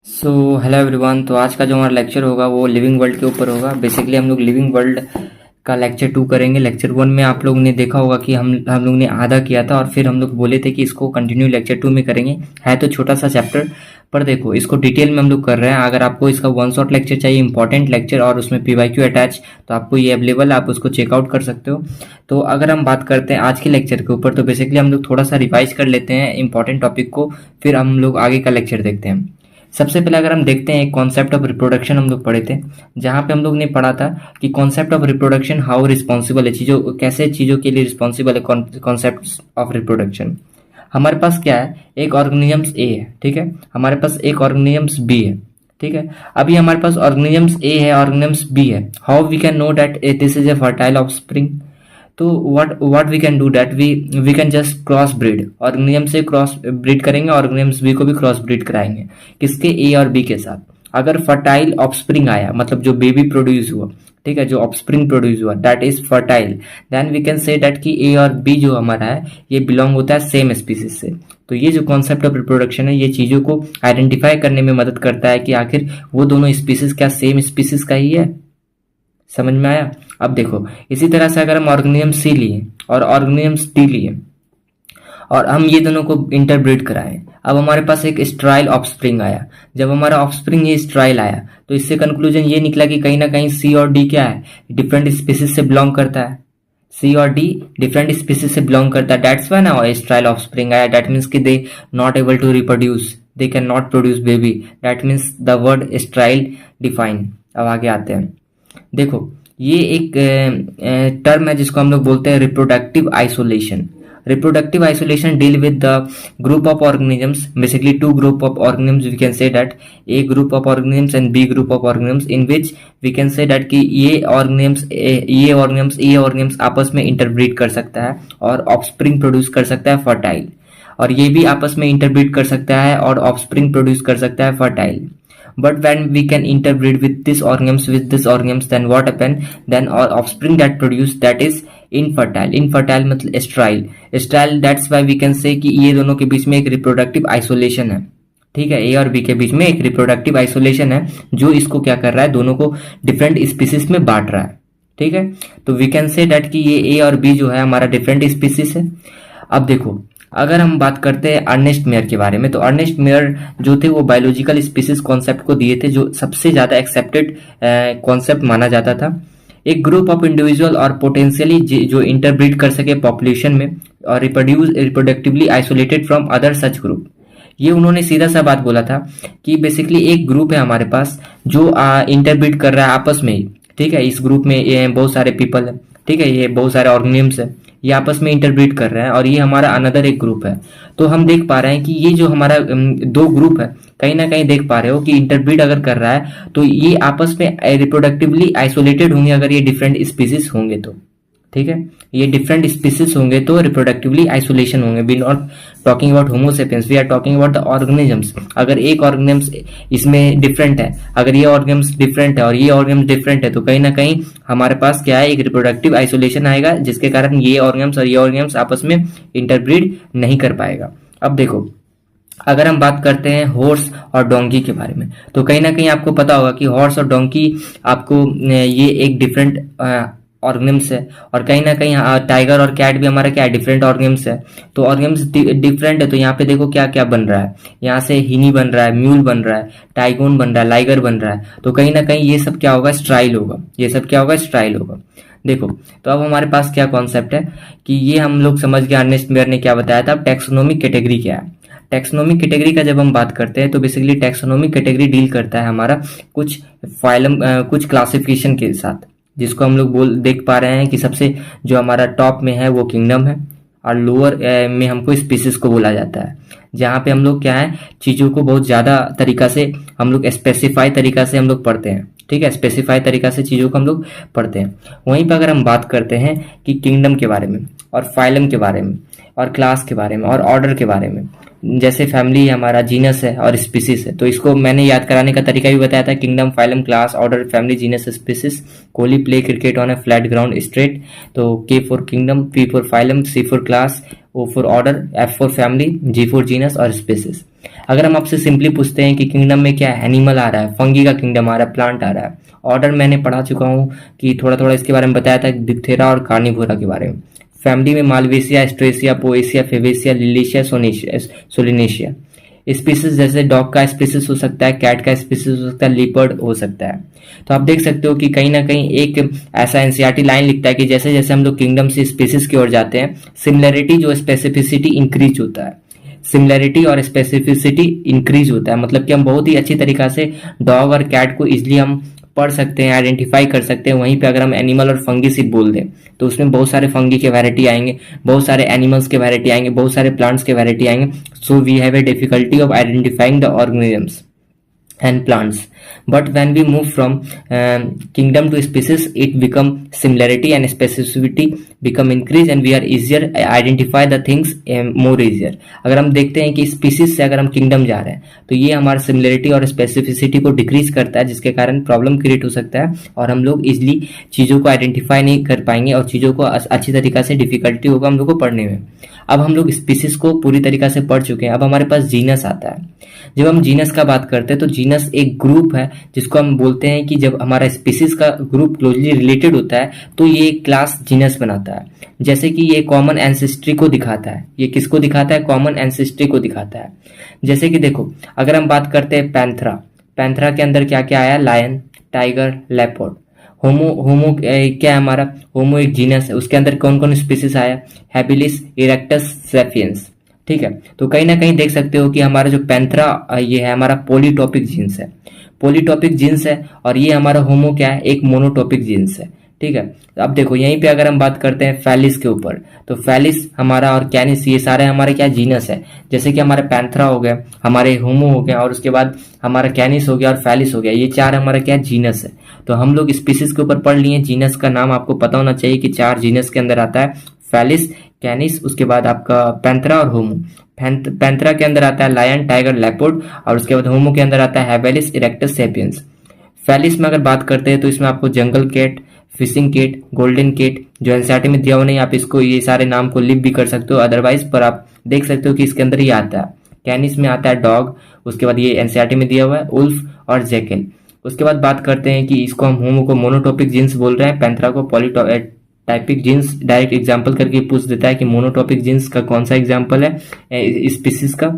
So hello everyone. तो आज का जो हमारा लेक्चर होगा वो लिविंग वर्ल्ड के ऊपर होगा। बेसिकली हम लोग लिविंग वर्ल्ड का लेक्चर 2 करेंगे। लेक्चर 1 में आप लोगों ने देखा होगा कि हम लोग ने आधा किया था और फिर हम लोग बोले थे कि इसको कंटिन्यू लेक्चर 2 में करेंगे। है तो छोटा सा चैप्टर, पर देखो इसको डिटेल में हम लोग कर रहे हैं। अगर आपको इसका वन शॉट लेक्चर चाहिए, इंपॉर्टेंट लेक्चर और उसमें पीवाईक्यू अटैच, तो आपको ये अवेलेबल है, आप उसको चेकआउट कर सकते हो। तो अगर हम बात करते हैं आज के लेक्चर के ऊपर, तो बेसिकली हम लोग थोड़ा सा रिवाइज कर लेते हैं इंपॉर्टेंट टॉपिक को, फिर हम लोग आगे का लेक्चर देखते हैं। सबसे पहले अगर हम देखते हैं, एक कॉन्सेप्ट ऑफ रिप्रोडक्शन हम लोग पढ़े थे, जहाँ पे हम लोग ने पढ़ा था कि concept of reproduction how responsible है, चीज़ों कैसे चीज़ों के लिए रिस्पॉन्सिबल है कॉन्सेप्ट ऑफ रिप्रोडक्शन। हमारे पास क्या है, एक ऑर्गेनिजम्स ए है, ठीक है, हमारे पास एक ऑर्गेनिजम्स बी है, ठीक है। अभी हमारे पास ऑर्गेनिजम्स ए है, ऑर्गेनिजम्स बी है। How we can know that this is a fertile offspring? तो what we can do that we can just cross breed, organism से क्रॉस ब्रीड करेंगे, ऑर्गेनिज्म बी को भी क्रॉस ब्रीड कराएंगे। किसके? ए और बी के साथ। अगर फर्टाइल ऑफस्प्रिंग आया, मतलब जो बेबी प्रोड्यूस हुआ, ठीक है, जो ऑफस्प्रिंग प्रोड्यूस हुआ that is fertile, then we can say that कि ए और बी जो हमारा है ये बिलोंग होता है सेम स्पीसीज से। तो ये जो कॉन्सेप्ट ऑफ रिप्रोडक्शन है, ये चीज़ों को आइडेंटिफाई करने में मदद करता है कि आखिर वो दोनों स्पीसीज क्या सेम स्पीसीज का ही है। समझ में आया? अब देखो, इसी तरह से अगर हम ऑर्गेनिज्म सी लिए और ऑर्गेनिज्म डी लिए और हम ये दोनों को इंटरब्रीड कराएं, अब हमारे पास एक स्ट्राइल ऑफस्प्रिंग आया। जब हमारा ऑफस्प्रिंग ये स्ट्राइल आया, तो इससे कंक्लूजन ये निकला कि कहीं ना कहीं सी और डी क्या है, डिफरेंट स्पीसीज से बिलोंग करता है। सी और डी डिफरेंट स्पीसीज से बिलोंग करता है, दैट्स व्हाई ना स्ट्राइल ऑफस्प्रिंग आया। दैट मीन्स कि they not able to reproduce, they can not produce baby, that means the word sterile define. अब आगे आते हैं। देखो, ये एक टर्म है जिसको हम लोग बोलते हैं reproductive isolation. Reproductive isolation deal with the group of organisms, basically two group of organisms, we can say that A group of organisms and B group of organisms, in which we can say that कि ये organisms आपस में interbreed कर सकता है और offspring produce कर सकता है फर्टाइल, और ये भी आपस में इंटरब्रीड कर सकता है और ऑफस्प्रिंग प्रोड्यूस कर सकता है fertile. But when we can interbreed with this organisms, then what happen? Then our offspring that produce, that is infertile. Infertile मतलब sterile. Sterile, that's why we can say कि ये दोनों के बीच में एक reproductive isolation है, ठीक है। ए और बी के बीच में एक reproductive isolation है जो इसको क्या कर रहा है, दोनों को different species में बांट रहा है, ठीक है। तो we can say that कि ये ए और बी जो है हमारा different species है। अब देखो, अगर हम बात करते हैं अर्नेस्ट मेयर के बारे में, तो अर्नेस्ट मेयर जो थे वो बायोलॉजिकल स्पीसीज कॉन्सेप्ट को दिए थे, जो सबसे ज़्यादा एक्सेप्टेड कॉन्सेप्ट माना जाता था। एक ग्रुप ऑफ इंडिविजुअल और पोटेंशियली जो इंटरब्रीड कर सके पॉपुलेशन में और reproductively isolated from other such group. ये उन्होंने सीधा सा बात बोला था कि बेसिकली एक ग्रुप है हमारे पास जो इंटरब्रीड कर रहा है आपस में ही, ठीक है। इस ग्रुप में ये बहुत सारे पीपल है, ठीक है, ये बहुत सारे ऑर्गेनिजम्स है, ये आपस में इंटरब्रीड कर रहे हैं और ये हमारा अनदर एक ग्रुप है। तो हम देख पा रहे हैं कि ये जो हमारा दो ग्रुप है, कहीं ना कहीं देख पा रहे हो कि इंटरब्रीड अगर कर रहा है तो ये आपस में रिप्रोडक्टिवली आइसोलेटेड होंगे अगर ये डिफरेंट स्पीसीज होंगे तो, ठीक है। ये डिफरेंट स्पीसीज होंगे तो रिप्रोडक्टिवली आइसोलेशन होंगे। We not talking about homo sapiens, we are talking about the organisms. अगर एक ऑर्गेनिजम्स इसमें डिफरेंट है, अगर ये ऑर्गेनिजम्स डिफरेंट है और ये ऑर्गेनिजम्स डिफरेंट है, तो कहीं ना कहीं हमारे पास क्या है, एक रिप्रोडक्टिव आइसोलेशन आएगा जिसके कारण ये ऑर्गेनिजम्स और ये ऑर्गेनिजम्स आपस में इंटरब्रीड नहीं कर पाएगा। अब देखो, अगर हम बात करते हैं हॉर्स और डोंकी के बारे में, तो कहीं ना कहीं आपको पता होगा कि हॉर्स और डोंकी आपको ये एक डिफरेंट ऑर्गेनिम्स है, और कहीं ना कहीं टाइगर और कैट भी हमारा क्या है, डिफरेंट ऑर्गेनिम्स है। तो ऑर्गेनिम्स डिफरेंट है, तो यहाँ पे देखो क्या क्या बन रहा है, यहाँ से हिनी बन रहा है, म्यूल बन रहा है, टाइगोन बन रहा है, लाइगर बन रहा है। तो कहीं ना कहीं ये सब क्या होगा, स्ट्राइल होगा, ये सब क्या होगा, स्ट्राइल होगा। देखो, तो अब हमारे पास क्या कॉन्सेप्ट है कि ये हम लोग समझ गए अर्नेस्ट मेयर ने क्या बताया था। अब टैक्सोनॉमिक कैटेगरी क्या है? टैक्सोनॉमिक कैटेगरी का जब हम बात करते हैं तो बेसिकली टैक्सोनॉमिक कैटेगरी डील करता है हमारा कुछ फाइलम कुछ क्लासिफिकेशन के साथ, जिसको हम लोग देख पा रहे हैं कि सबसे जो हमारा टॉप में है वो किंगडम है और लोअर में हमको स्पीसीज को बोला जाता है, जहाँ पे हम लोग क्या है, चीज़ों को बहुत ज़्यादा तरीका से हम लोग स्पेसिफाई तरीका से हम लोग पढ़ते हैं, ठीक है, स्पेसिफाई तरीका से चीज़ों को हम लोग पढ़ते हैं। वहीं पर अगर हम बात करते हैं कि किंगडम के बारे में और फाइलम के बारे में और क्लास के बारे में और ऑर्डर के बारे में, जैसे फैमिली हमारा जीनस है और स्पीसीज है, तो इसको मैंने याद कराने का तरीका भी बताया था, kingdom, phylum, class, order, family, genus, species. Kohli play cricket on a flat ground straight, तो K for kingdom, P for phylum, C for class, O for order, F for family, G for genus और species. अगर हम आपसे simply पूछते हैं कि kingdom में क्या है, एनिमल आ रहा है, फंगी का किंगडम आ रहा है, प्लांट आ रहा है। ऑर्डर मैंने पढ़ा चुका हूँ कि थोड़ा थोड़ा इसके बारे में बताया था, डिप्थेरा और कार्निवोरा के बारे में। फैमिली में मालवेसिया, एस्ट्रेसिया, पोएसिया, फेवेसिया, लिलिशिया, सोलिनेशिया। स्पीसीज जैसे डॉग का स्पीसीज हो सकता है, कैट का स्पीसीज हो सकता है, लिपर्ड हो सकता है। तो आप देख सकते हो कि कहीं ना कहीं एक ऐसा एनसीईआरटी लाइन लिखता है कि जैसे जैसे हम लोग किंगडम से स्पीसीज की ओर जाते हैं, सिमिलरिटी जो स्पेसिफिसिटी इंक्रीज होता है। सिमिलरिटी और स्पेसिफिसिटी इंक्रीज होता है, मतलब कि हम बहुत ही अच्छी तरीका से डॉग और कैट को इजिली हम पढ़ सकते हैं, आइडेंटिफाई कर सकते हैं। वहीं पे अगर हम एनिमल और फंगी सिर्फ बोल दें तो उसमें बहुत सारे फंगी के वैरायटी आएंगे, बहुत सारे एनिमल्स के वैरायटी आएंगे, बहुत सारे प्लांट्स के वैरायटी आएंगे। So we have a difficulty of identifying the organisms and plants. But when we move from kingdom to species, it become similarity and specificity become increase and we are easier identify the things more easier. अगर हम देखते हैं कि species से अगर हम kingdom जा रहे हैं तो ये हमारा similarity और specificity को decrease करता है, जिसके कारण problem create हो सकता है और हम लोग easily चीज़ों को identify नहीं कर पाएंगे और चीज़ों को अच्छी तरीक़ा से difficulty होगा हम लोग को पढ़ने में। अब हम लोग स्पीसीज को पूरी तरीक़ा से पढ़ चुके हैं, अब हमारे पास जीनस आता है। जब हम जीनस का बात करते हैं तो जीनस एक ग्रुप है जिसको हम बोलते हैं कि जब हमारा स्पीसीज का ग्रुप क्लोजली रिलेटेड होता है तो ये एक क्लास जीनस बनाता है। जैसे कि ये कॉमन एंसेस्ट्री को दिखाता है। ये किसको दिखाता है? कॉमन एंसेस्ट्री को दिखाता है। जैसे कि देखो, अगर हम बात करते हैं पैंथरा, पैंथरा के अंदर क्या क्या आया? Lion, tiger, leopard. होमो क्या है हमारा? होमो एक जीनस है, उसके अंदर कौन कौन स्पीसीज आया? Habilis, erectus, sapiens. ठीक है, तो कहीं ना कहीं देख सकते हो कि हमारा जो पैंथरा ये है हमारा पॉलीटॉपिक जीन्स है, पॉलीटॉपिक जीन्स है। और ये हमारा होमो क्या है? एक मोनोटॉपिक जीन्स है। ठीक है, अब देखो यहीं पे अगर हम बात करते हैं फैलिस के ऊपर, तो फैलिस हमारा और कैनिस ये सारे हमारे क्या जीनस है। जैसे कि हमारे पैंथरा हो गया, हमारे होमो हो गया और उसके बाद हमारा कैनिस हो गया और फैलिस हो गया, ये चार हमारा क्या जीनस है। तो हम लोग स्पीसीज के ऊपर पढ़ लिए, जीनस का नाम आपको पता होना चाहिए कि चार जीनस के अंदर आता है, फैलिस, कैनिस, उसके बाद आपका पैंथरा और होमो। पैंथरा के अंदर आता है लायन, टाइगर, लेपर्ड और उसके बाद होमो के अंदर आता है हैबिलिस, इरेक्टस, सेपियंस। फैलिस में अगर बात करते हैं तो इसमें आपको jungle cat, fishing cat, golden cat, जो एनसीईआरटी में दिया हुआ नहीं, आप इसको ये सारे नाम को लिप भी कर सकते हो अदरवाइज, पर आप देख सकते हो कि इसके अंदर ये आता है। कैनिस में आता है डॉग, उसके बाद ये एनसीईआरटी में दिया हुआ है उल्फ और जैकल। उसके बाद बात करते हैं कि इसको हम होमो को मोनोटॉपिक जीन्स बोल रहे हैं, पैंथरा को पॉलीटाइपिक जीन्स। डायरेक्ट एग्जांपल करके पूछ देता है कि मोनोटॉपिक जीन्स का कौन सा एग्जांपल है स्पीसीज का,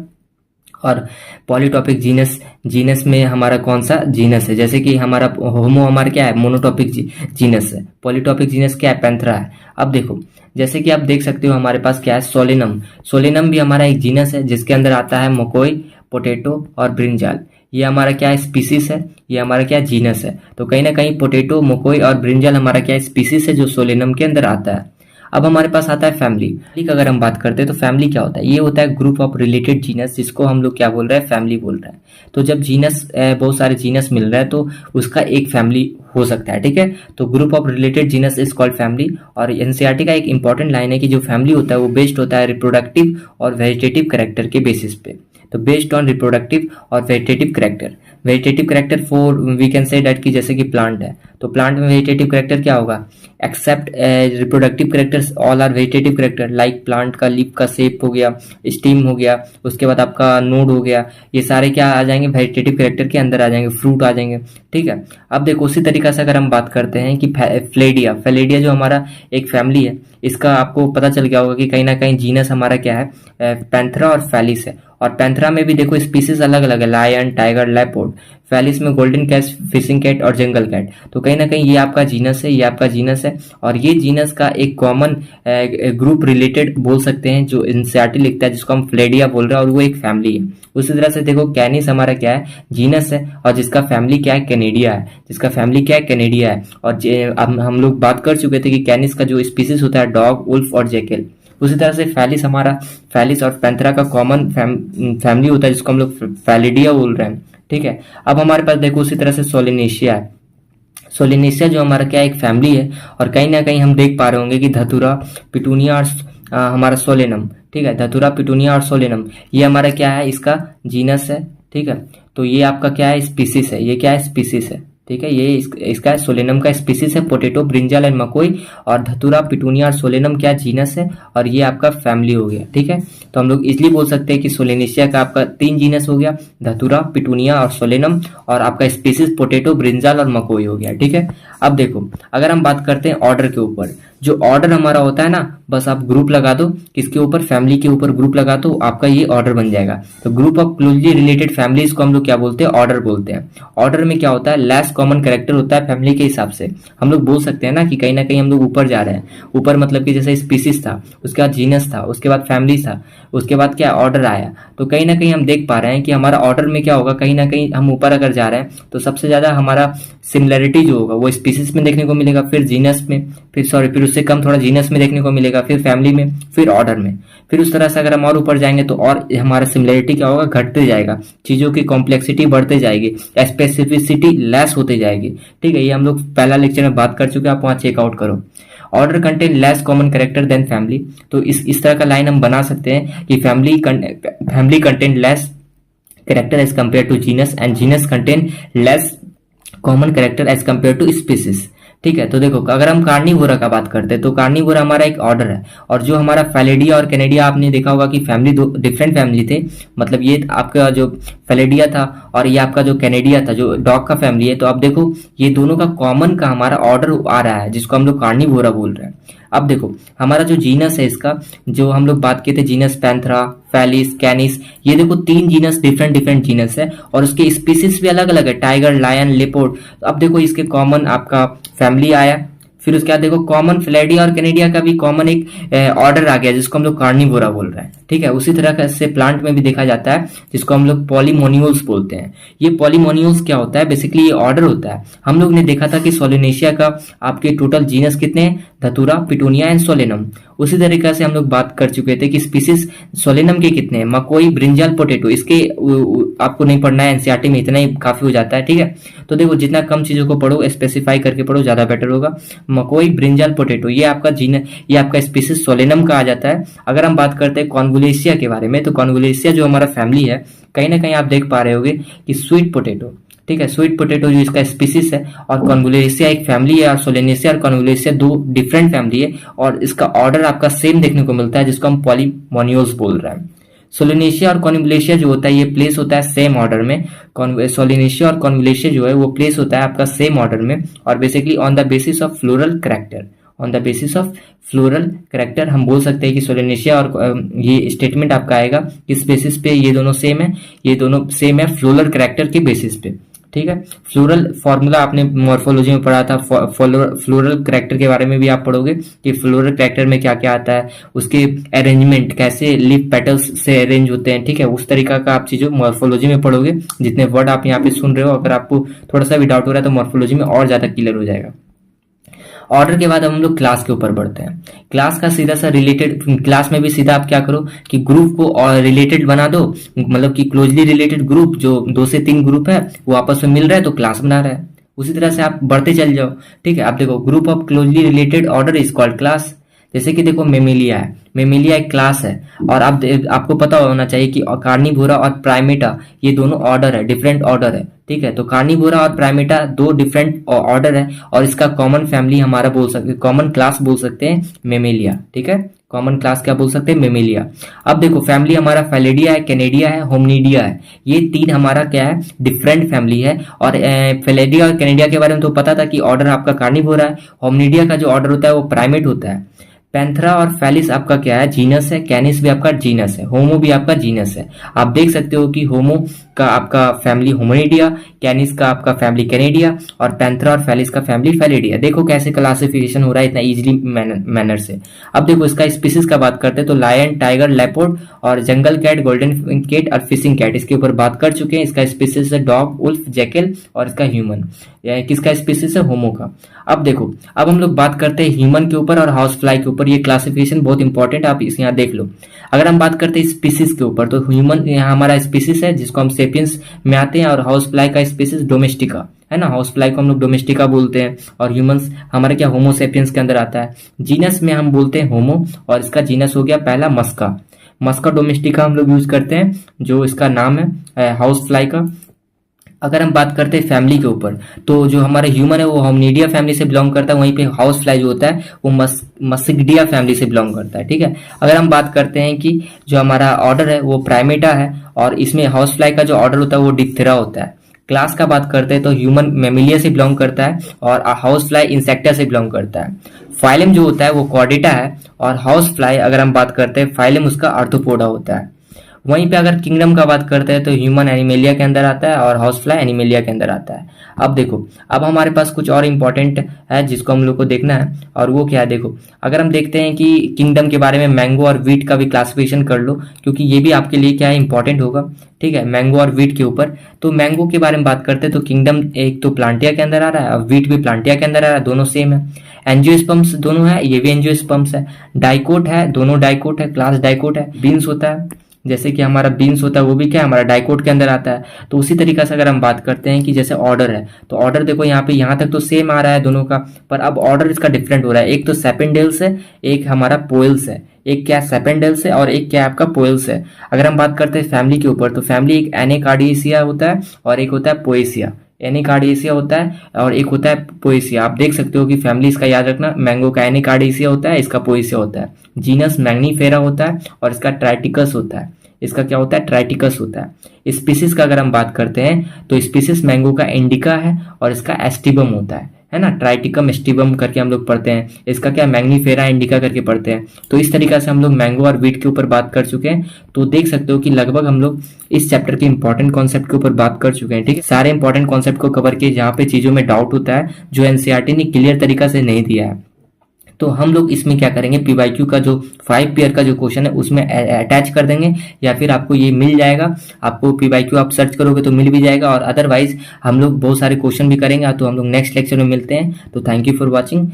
और पॉलीटॉपिक जीनस में हमारा कौन सा जीनस है। जैसे कि हमारा होमो हमारा क्या है? मोनोटॉपिक जीनस है। पॉलीटॉपिक जीनस क्या है? पैंथरा है। अब देखो, जैसे कि आप देख सकते हो हमारे पास क्या है? सोलेनम। सोलेनम भी हमारा एक जीनस है जिसके अंदर आता है मकोई, पोटैटो और ब्रिंजाल। ये हमारा क्या है? स्पीसीज है। ये हमारा क्या? जीनस है। तो कहीं ना कहीं पोटैटो, मकोई और ब्रिंजाल हमारा क्या है? स्पीसीज है जो सोलेनम के अंदर आता है। अब हमारे पास आता है फैमिली की अगर हम बात करते हैं तो फैमिली क्या होता है? ये होता है ग्रुप ऑफ रिलेटेड जीनस, जिसको हम लोग क्या बोल रहे हैं? फैमिली बोल रहे हैं। तो जब जीनस बहुत सारे जीनस मिल रहा है तो उसका एक फैमिली हो सकता है। ठीक है, तो group of related genus is called family. और एनसीईआरटी का एक इंपॉर्टेंट लाइन है कि जो फैमिली होता है वो बेस्ड होता है रिप्रोडक्टिव और वेजिटेटिव कैरेक्टर के बेसिस पे। तो बेस्ड ऑन रिप्रोडक्टिव और vegetative character, vegetative character for we can say that कि जैसे कि प्लांट है तो प्लांट में वेजिटेटिव कैरेक्टर क्या होगा? Except reproductive characters all are vegetative character, like plant का लीफ का शेप हो गया, स्टीम हो गया, उसके बाद आपका नोड हो गया, ये सारे क्या आ जाएंगे? वेजिटेटिव कैरेक्टर के अंदर आ जाएंगे, फ्रूट आ जाएंगे। ठीक है, अब देखो उसी तरीका से अगर हम बात करते हैं कि फ्लेडिया, फ्लेडिया जो हमारा एक फैमिली है, इसका आपको पता चल गया होगा कि कहीं ना कहीं जीनस हमारा क्या है? पैंथरा और फैलिस है। और पैंथरा में भी देखो स्पीसीज अलग अलग है, लायन, टाइगर, लेपर्ड। फैलिस में गोल्डन कैट, फिशिंग कैट और जंगल कैट। तो कहीं ना कहीं ये आपका जीनस है, ये आपका जीनस है और ये जीनस का एक कॉमन ग्रुप रिलेटेड बोल सकते हैं जो एनसीईआरटी लिखता है, जिसको हम फ्लेडिया बोल रहे हैं और वो एक फैमिली है। उसी तरह से देखो कैनिस हमारा क्या है? जीनस है और जिसका फैमिली क्या है? कैनेडिया है। जिसका फैमिली क्या है? कैनेडिया है। और हम लोग बात कर चुके थे कि कैनिस का जो स्पीसीज होता है डॉग, उल्फ और जैकल। उसी तरह से फैलिस हमारा, फैलिस और पैंथरा का कॉमन फैमिली होता है जिसको हम लोग फैलिडिया बोल रहे हैं। ठीक है, अब हमारे पास देखो उसी तरह से सोलिनेशिया है। सोलिनेशिया जो हमारा क्या एक फैमिली है और कहीं ना कहीं हम देख पा रहे होंगे कि धतूरा, पिटूनिया और हमारा सोलेनम। ठीक है, धतूरा, पिटूनिया और सोलेनम ये हमारा क्या है? इसका जीनस है। ठीक है, तो ये आपका क्या है? स्पीसीज है। ये क्या है? स्पीसीज है। ठीक है, ये इसका सोलेनम का स्पीसीज है, पोटैटो, ब्रिंजल एंड मकोई, और धतूरा, पिटूनिया और सोलेनम क्या जीनस है, और ये आपका फैमिली हो गया। ठीक है, तो हम लोग इजली बोल सकते हैं कि सोलेनेशिया का आपका 3 जीनस हो गया, धतूरा, पिटूनिया और सोलेनम, और आपका स्पीसीज पोटैटो, ब्रिंजल और मकोई हो गया। ठीक है, अब देखो अगर हम बात करते हैं ऑर्डर के ऊपर, जो ऑर्डर हमारा होता है ना, बस आप ग्रुप लगा दो, किसके ऊपर, फैमिली के ऊपर ग्रुप लगा दो, आपका ये ऑर्डर बन जाएगा। तो group of closely related families को हम लोग क्या बोलते हैं, ऑर्डर बोलते हैं। ऑर्डर में क्या होता है, लेस कॉमन कैरेक्टर होता है फैमिली के हिसाब से। हम लोग बोल सकते हैं ना कि कहीं ना कहीं हम लोग ऊपर जा रहे हैं, ऊपर मतलब कि जैसे स्पीसीज था, उसके बाद जीनस था, उसके बाद फैमिली था, उसके बाद क्या ऑर्डर आया। तो कहीं ना कहीं हम देख पा रहे हैं कि हमारा ऑर्डर में क्या होगा, कहीं ना कहीं हम ऊपर अगर जा रहे हैं तो सबसे ज्यादा हमारा सिमिलरिटी जो होगा वो स्पीसीज में देखने को मिलेगा, फिर जीनस में, फिर उससे कम थोड़ा जीनस में देखने को मिलेगा, फिर फैमिली में, फिर ऑर्डर में। फिर उस तरह से अगर हम और ऊपर जाएंगे तो और हमारा सिमिलरिटी क्या होगा, घटते जाएगा, चीजों की कॉम्प्लेक्सिटी बढ़ते जाएगी, स्पेसिफिसिटी लेस होते जाएगी। ठीक है, ये हम लोग पहला लेक्चर में बात कर चुके हैं, आप वहां चेकआउट करो। Order contain less common character than family, तो इस तरह का लाइन हम बना सकते हैं कि family contain less character as compared to genus and genus contain less common character as compared to species। ठीक है, तो देखो अगर हम कार्निवोरा का बात करते हैं तो कार्निवोरा हमारा एक ऑर्डर है, और जो हमारा फैलेडिया और कैनेडिया, आपने देखा होगा कि फैमिली दो डिफरेंट फैमिली थे, मतलब ये आपका जो फैलेडिया था और ये आपका जो कैनेडिया था जो डॉग का फैमिली है। तो अब देखो ये दोनों का कॉमन का हमारा ऑर्डर आ रहा है जिसको हम लोग कार्निवोरा बोल रहे हैं। अब देखो हमारा जो जीनस है, इसका जो हम लोग बात किए थे जीनस पैंथरा, फैलिस, कैनिस, ये देखो 3 जीनस डिफरेंट जीनस है, और उसके स्पीसीज भी अलग अलग है, टाइगर, लायन, लेपोर्ड। अब देखो इसके कॉमन आपका फैमिली आया, फिर उसके बाद देखो कॉमन फैलेडिया और कैनेडिया का भी कॉमन एक ऑर्डर आ गया जिसको हम लोग कार्निवोरा बोल रहे हैं। ठीक है, उसी तरह का से प्लांट में भी देखा जाता है जिसको हम लोग पॉलीमोनियल्स बोलते हैं। ये पॉलीमोनियल्स क्या होता है, बेसिकली ये ऑर्डर होता है। हम लोग ने देखा था कि सोलेनेशिया का आपके टोटल जीनस कितने हैं, धतूरा, पिटूनिया एंड सोलेनम। उसी तरीके से हम लोग बात कर चुके थे कि स्पीसीज सोलेनम के कितने हैं, मकोई, ब्रिंजल, पोटैटो। इसके आपको नहीं पढ़ना है, एनसीईआरटी में इतना ही काफी हो जाता है। ठीक है, तो देखो जितना कम चीजों को पढ़ो, स्पेसिफाई करके पढ़ो, ज्यादा बेटर होगा। मकोई, ब्रिंजल, पोटैटो, ये आपका स्पीसीज सोलेनम का आ जाता है। अगर हम बात करते हैं कॉन्वोलेशिया के बारे में, तो कॉन्वोलेशिया जो हमारा फैमिली है, कहीं ना कहीं आप देख पा रहे होगे कि स्वीट पोटैटो, ठीक है, स्वीट पोटैटो जो इसका स्पीसीज है, और कॉन्वोलेशिया एक फैमिली है, और सोलेनेशिया और कॉन्वोलेशिया 2 डिफरेंट फैमिली है, और इसका ऑर्डर आपका सेम देखने को मिलता है जिसको हम पॉलीमोनियल्स बोल रहे हैं। सोलेनेशिया और कॉन्वोलेशिया जो होता है ये प्लेस होता है सेम ऑर्डर में। सोलेनेशिया और कॉन्वोलेशिया जो है वो प्लेस होता है आपका सेम ऑर्डर में, और basically on the basis of floral character. On the basis of floral character हम बोल सकते हैं कि सोलेनेशिया और ये स्टेटमेंट आपका आएगा किस बेसिस पे, ये दोनों सेम है, ये दोनों सेम है फ्लोरल कैरेक्टर के बेसिस पे। ठीक है, फ्लोरल फॉर्मूला आपने मॉर्फोलॉजी में पढ़ा था, फ्लोरल कैरेक्टर के बारे में भी आप पढ़ोगे कि फ्लोरल कैरेक्टर में क्या क्या आता है, उसके अरेंजमेंट कैसे लीफ पेटल्स से अरेंज होते हैं। ठीक है, उस तरीका का आप चीजों मॉर्फोलॉजी में पढ़ोगे। जितने वर्ड आप यहाँ पे सुन रहे हो, अगर आपको थोड़ा सा भी डाउट हो रहा है तो मॉर्फोलॉजी में और ज्यादा क्लियर हो जाएगा। ऑर्डर के बाद हम लोग क्लास के ऊपर बढ़ते हैं। क्लास का सीधा सा रिलेटेड, क्लास में भी सीधा आप क्या करो कि ग्रुप को और रिलेटेड बना दो, मतलब कि क्लोजली रिलेटेड ग्रुप जो 2 से 3 ग्रुप है वो आपस में मिल रहा है तो क्लास बना रहा है। उसी तरह से आप बढ़ते चल जाओ। ठीक है, आप देखो group of closely related order is called class. जैसे कि देखो मेमिलिया है, मेमिलिया एक क्लास है, और आपको पता होना चाहिए कि कार्निवोरा और प्राइमेटा ये दोनों ऑर्डर है, डिफरेंट ऑर्डर है। ठीक है, तो कार्निवोरा और प्राइमेटा 2 डिफरेंट ऑर्डर है, और इसका कॉमन फैमिली हमारा बोल सकते, कॉमन क्लास बोल सकते हैं मेमिलिया। ठीक है, कॉमन क्लास क्या बोल सकते हैं, मेमिलिया। अब देखो फैमिली हमारा फैलेडिया है, कैनेडिया है, होमनिडिया है, ये 3 हमारा क्या है, डिफरेंट फैमिली है। और फैलेडिया और कैनेडिया के बारे में तो पता था कि ऑर्डर आपका कार्निवोरा है। होमनिडिया का जो ऑर्डर होता है वो प्राइमेट होता है। पैंथरा और फैलिस आपका क्या है, जीनस है। कैनिस भी आपका जीनस है। होमो भी आपका जीनस है। आप देख सकते हो कि होमो का आपका फैमिली होमनिडिया, कैनिस का आपका फैमिली कैनेडिया, और पैंथरा और फैलिस का फैमिली फैलेडिया। देखो कैसे क्लासिफिकेशन हो रहा है इतना इजीली मैनर से। अब देखो इसका स्पीसीज का बात करते हैं तो लायन, टाइगर, लेपर्ड और जंगल कैट, गोल्डन कैट और फिशिंग कैट, इसके ऊपर बात कर चुके हैं। इसका स्पीसीज है डॉग, उल्फ, जैकल, और इसका ह्यूमन। किसका स्पीसीज है, होमो का। अब देखो अब हम लोग बात करते हैं ह्यूमन के ऊपर और हाउस फ्लाई के ऊपर। ये क्लासिफिकेशन बहुत इंपॉर्टेंट है, आप इस यहाँ देख लो। अगर हम बात करते हैं स्पीसीज के ऊपर तो ह्यूमन यहाँ हमारा स्पीसीज है जिसको हम सेपियंस में आते हैं, और हाउस फ्लाई का स्पीसीज डोमेस्टिका है ना, हाउस फ्लाई को हम लोग डोमेस्टिका बोलते हैं, और ह्यूमंस हमारे क्या होमो सेपियंस के अंदर आता है। जीनस में हम बोलते हैं होमो, और इसका जीनस हो गया पहला मस्का। मस्का डोमेस्टिका हम लोग यूज करते हैं जो इसका नाम है हाउस फ्लाई का। अगर हम बात करते हैं फैमिली के ऊपर, तो जो हमारा ह्यूमन है वो होमनिडिया फैमिली से बिलोंग करता है, वहीं पे हाउस फ्लाई जो होता है वो मस्किडिया फैमिली से बिलोंग करता है। ठीक है, अगर हम बात करते हैं कि जो हमारा ऑर्डर है वो प्राइमेटा है, और इसमें हाउस फ्लाई का जो ऑर्डर होता है वो डिप्थेरा होता है। क्लास का बात करते हैं तो ह्यूमन मेमिलिया से बिलोंग करता है, और हाउस फ्लाई इंसेक्टा से बिलोंग करता है। फाइलम जो होता है वो कॉर्डेटा है, और हाउस फ्लाई अगर हम बात करते हैं फाइलम उसका आर्थ्रोपोडा होता है। वहीं पे अगर किंगडम का बात करते हैं तो ह्यूमन एनिमेलिया के अंदर आता है, और हाउस फ्लाई एनिमेलिया के अंदर आता है। अब देखो, अब हमारे पास कुछ और इम्पोर्टेंट है जिसको हम लोग को देखना है, और वो क्या है, देखो अगर हम देखते हैं कि किंगडम के बारे में मैंगो और वीट का भी क्लासिफिकेशन कर लो, क्योंकि ये भी आपके लिए क्या है, इंपॉर्टेंट होगा। ठीक है, मैंगो और वीट के ऊपर, तो मैंगो के बारे में बात करते हैं तो किंगडम एक तो प्लांटिया के अंदर आ रहा है, और वीट भी प्लांटिया के अंदर आ रहा है, दोनों सेम है। एंजियोस्पर्म्स दोनों है, ये भी एंजियोस्पर्म्स है। डाइकोट है, दोनों डाइकोट है, क्लास डाइकोट है। बीन्स होता है, जैसे कि हमारा बीन्स होता है वो भी क्या है, हमारा डाइकोट के अंदर आता है। तो उसी तरीके से अगर हम बात करते हैं कि जैसे ऑर्डर है, तो ऑर्डर देखो यहाँ पे, यहाँ तक तो सेम आ रहा है दोनों का, पर अब ऑर्डर इसका डिफरेंट हो रहा है। एक तो सेपेंडेल्स है, एक हमारा पोएल्स है। एक क्या सेपेंडेल्स है और एक क्या आपका पोएल्स है। अगर हम बात करते हैं फैमिली के ऊपर, तो फैमिली एक एनेकार्डियेसिया होता है और एक होता है पोएसिया। एनेकार्डियेसिया होता है और एक होता है पोएसिया। आप देख सकते हो कि फैमिली इसका याद रखना, मैंगो का एनेकार्डियेसिया होता है, इसका पोएसिया होता है। जीनस मैग्नीफेरा होता है और इसका ट्राइटिकस होता है। इसका क्या होता है, ट्राइटिकस होता है। स्पीसीज का अगर हम बात करते हैं तो स्पीसीज मैंगो का इंडिका है और इसका एस्टिबम होता है ना, ट्राइटिकम एस्टिबम करके हम लोग पढ़ते हैं। इसका क्या, मैग्नीफेरा इंडिका करके पढ़ते हैं। तो इस तरीके से हम लोग मैंगो और वीट के ऊपर बात कर चुके हैं। तो देख सकते हो कि लगभग हम लोग इस चैप्टर के इंपॉर्टेंट कॉन्सेप्ट के ऊपर बात कर चुके हैं। ठीक है, सारे इंपॉर्टेंट कॉन्सेप्ट को कवर किए, जहाँ पे चीजों में डाउट होता है जो एनसीईआरटी ने क्लियर तरीका से नहीं दिया है। तो हम लोग इसमें क्या करेंगे, पीवाईक्यू का जो 5 पेयर का जो क्वेश्चन है उसमें अटैच कर देंगे, या फिर आपको ये मिल जाएगा। आपको पीवाईक्यू आप सर्च करोगे तो मिल भी जाएगा, और अदरवाइज हम लोग बहुत सारे क्वेश्चन भी करेंगे। तो हम लोग नेक्स्ट लेक्चर में मिलते हैं। तो थैंक यू फॉर वॉचिंग।